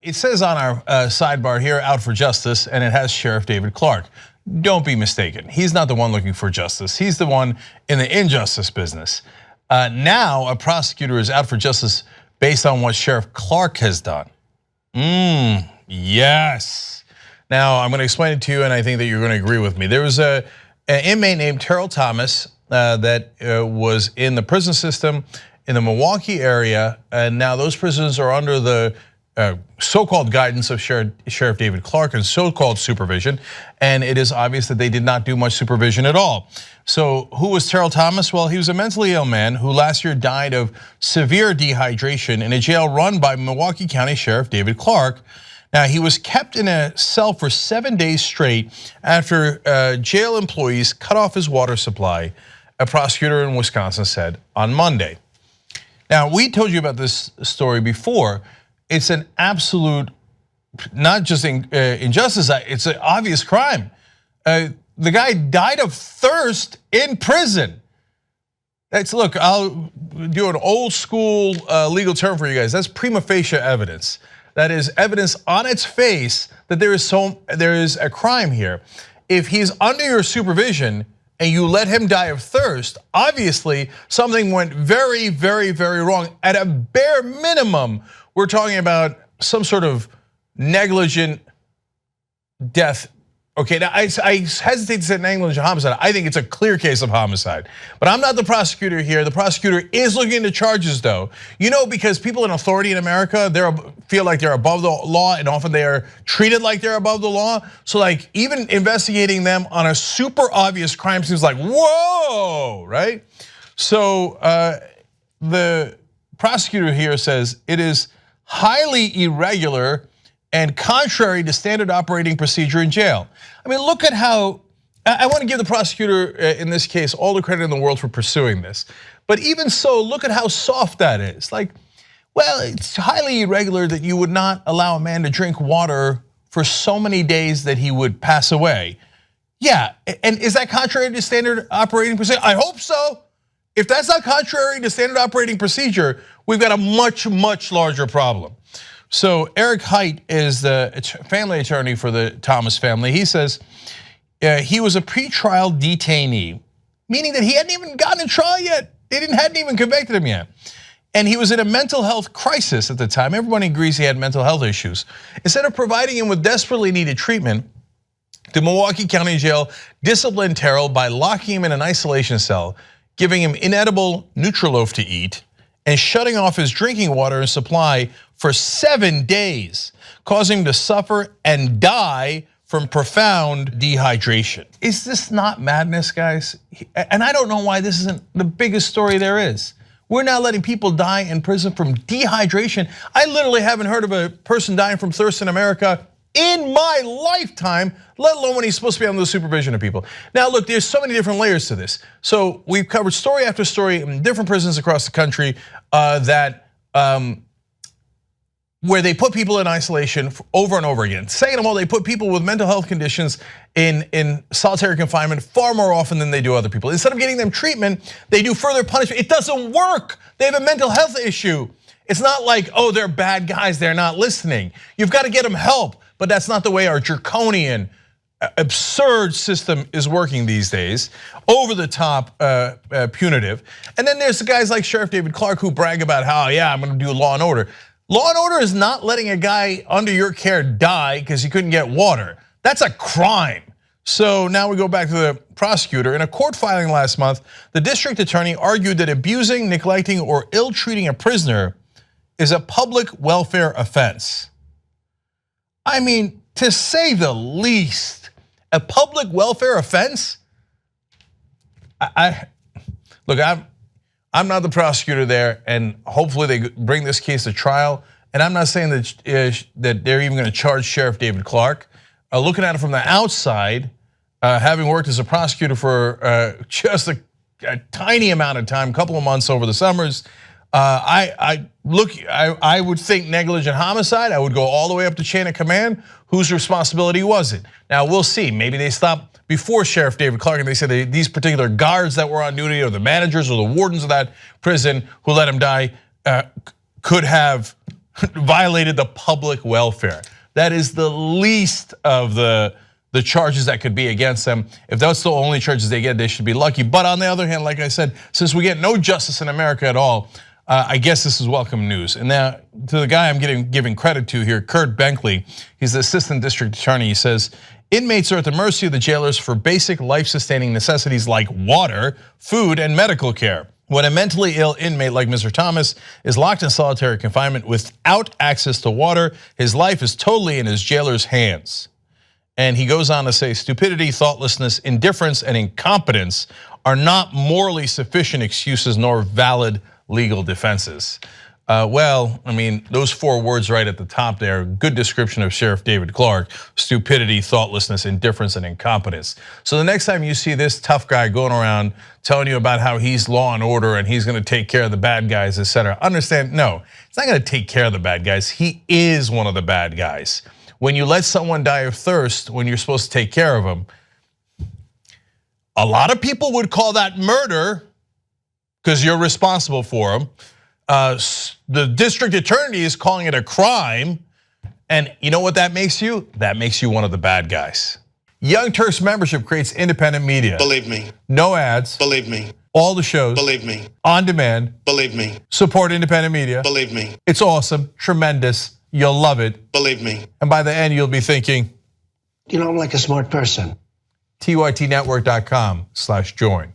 It says on our sidebar here, out for justice, and it has Sheriff David Clarke. Don't be mistaken. He's not the one looking for justice. He's the one in the injustice business. Now a prosecutor is out for justice based on what Sheriff Clarke has done. Yes. Now I'm going to explain it to you, and I think that you're going to agree with me. There was an inmate named Terrill Thomas that was in the prison system in the Milwaukee area, and now those prisons are under the so-called guidance of Sheriff David Clarke and so-called supervision, and it is obvious that they did not do much supervision at all. So who was Terrill Thomas? Well, he was a mentally ill man who last year died of severe dehydration in a jail run by Milwaukee County Sheriff David Clarke. Now, he was kept in a cell for 7 days straight after jail employees cut off his water supply, a prosecutor in Wisconsin said on Monday. Now, we told you about this story before. It's an absolute, not just injustice, it's an obvious crime. The guy died of thirst in prison. Look, I'll do an old school legal term for you guys. That's prima facie evidence. That is evidence on its face that there is a crime here. If he's under your supervision and you let him die of thirst, obviously something went very, very, very wrong. At a bare minimum, we're talking about some sort of negligent death. Okay, now I hesitate to say negligent homicide. I think it's a clear case of homicide. But I'm not the prosecutor here. The prosecutor is looking into charges though. You know, because people in authority in America, they feel like they're above the law, and often they are treated like they're above the law. So like even investigating them on a super obvious crime seems like, whoa, right? So the prosecutor here says it is highly irregular and contrary to standard operating procedure in jail. I mean, look at how, I want to give the prosecutor in this case all the credit in the world for pursuing this. But even so, look at how soft that is. Like, well, it's highly irregular that you would not allow a man to drink water for so many days that he would pass away. Yeah, and is that contrary to standard operating procedure? I hope so. If that's not contrary to standard operating procedure, we've got a much, much larger problem. So Eric Height is the family attorney for the Thomas family. He says he was a pretrial detainee, meaning that he hadn't even gotten in trial yet. They hadn't even convicted him yet. And he was in a mental health crisis at the time. Everybody agrees he had mental health issues. Instead of providing him with desperately needed treatment, the Milwaukee County Jail disciplined Terrill by locking him in an isolation cell, giving him inedible Nutriloaf to eat, and shutting off his drinking water and supply for 7 days, causing him to suffer and die from profound dehydration. Is this not madness, guys? And I don't know why this isn't the biggest story there is. We're now letting people die in prison from dehydration. I literally haven't heard of a person dying from thirst in America in my lifetime, let alone when he's supposed to be under the supervision of people. Now look, there's so many different layers to this. So we've covered story after story in different prisons across the country where they put people in isolation over and over again. Second of all, they put people with mental health conditions in solitary confinement far more often than they do other people. Instead of getting them treatment, they do further punishment. It doesn't work. They have a mental health issue. It's not like, oh, they're bad guys, they're not listening. You've got to get them help, but that's not the way our draconian, absurd system is working these days. Over the top, punitive. And then there's the guys like Sheriff David Clarke who brag about how, yeah, I'm going to do law and order. Law and order is not letting a guy under your care die because he couldn't get water. That's a crime. So now we go back to the prosecutor. In a court filing last month, the district attorney argued that abusing, neglecting, or ill-treating a prisoner is a public welfare offense. I mean, to say the least, a public welfare offense? Look, I'm not the prosecutor there, and hopefully they bring this case to trial. And I'm not saying that they're even going to charge Sheriff David Clarke. Looking at it from the outside, having worked as a prosecutor for just a tiny amount of time, a couple of months over the summers, I would think negligent homicide. I would go all the way up the chain of command. Whose responsibility was it? Now we'll see. Maybe they stop before Sheriff David Clarke and they say these particular guards that were on duty, or the managers or the wardens of that prison who let him die, could have violated the public welfare. That is the least of the charges that could be against them. If that's the only charges they get, they should be lucky. But on the other hand, like I said, since we get no justice in America at all, I guess this is welcome news. And now to the guy I'm giving credit to here, Kurt Benkley, he's the assistant district attorney. He says, inmates are at the mercy of the jailers for basic life-sustaining necessities like water, food, and medical care. When a mentally ill inmate like Mr. Thomas is locked in solitary confinement without access to water, his life is totally in his jailer's hands. And he goes on to say, stupidity, thoughtlessness, indifference, and incompetence are not morally sufficient excuses nor valid legal defenses. Well, I mean, those 4 words right at the top there, good description of Sheriff David Clarke: stupidity, thoughtlessness, indifference, and incompetence. So the next time you see this tough guy going around telling you about how he's law and order and he's gonna take care of the bad guys, etc., understand, no, he's not gonna take care of the bad guys. He is one of the bad guys. When you let someone die of thirst when you're supposed to take care of them, a lot of people would call that murder because you're responsible for them. The district attorney is calling it a crime. And you know what that makes you? That makes you one of the bad guys. Young Turks membership creates independent media. Believe me. No ads. Believe me. All the shows. Believe me. On demand. Believe me. Support independent media. Believe me. It's awesome, tremendous. You'll love it. Believe me. And by the end, you'll be thinking, I'm like a smart person. tytnetwork.com/join.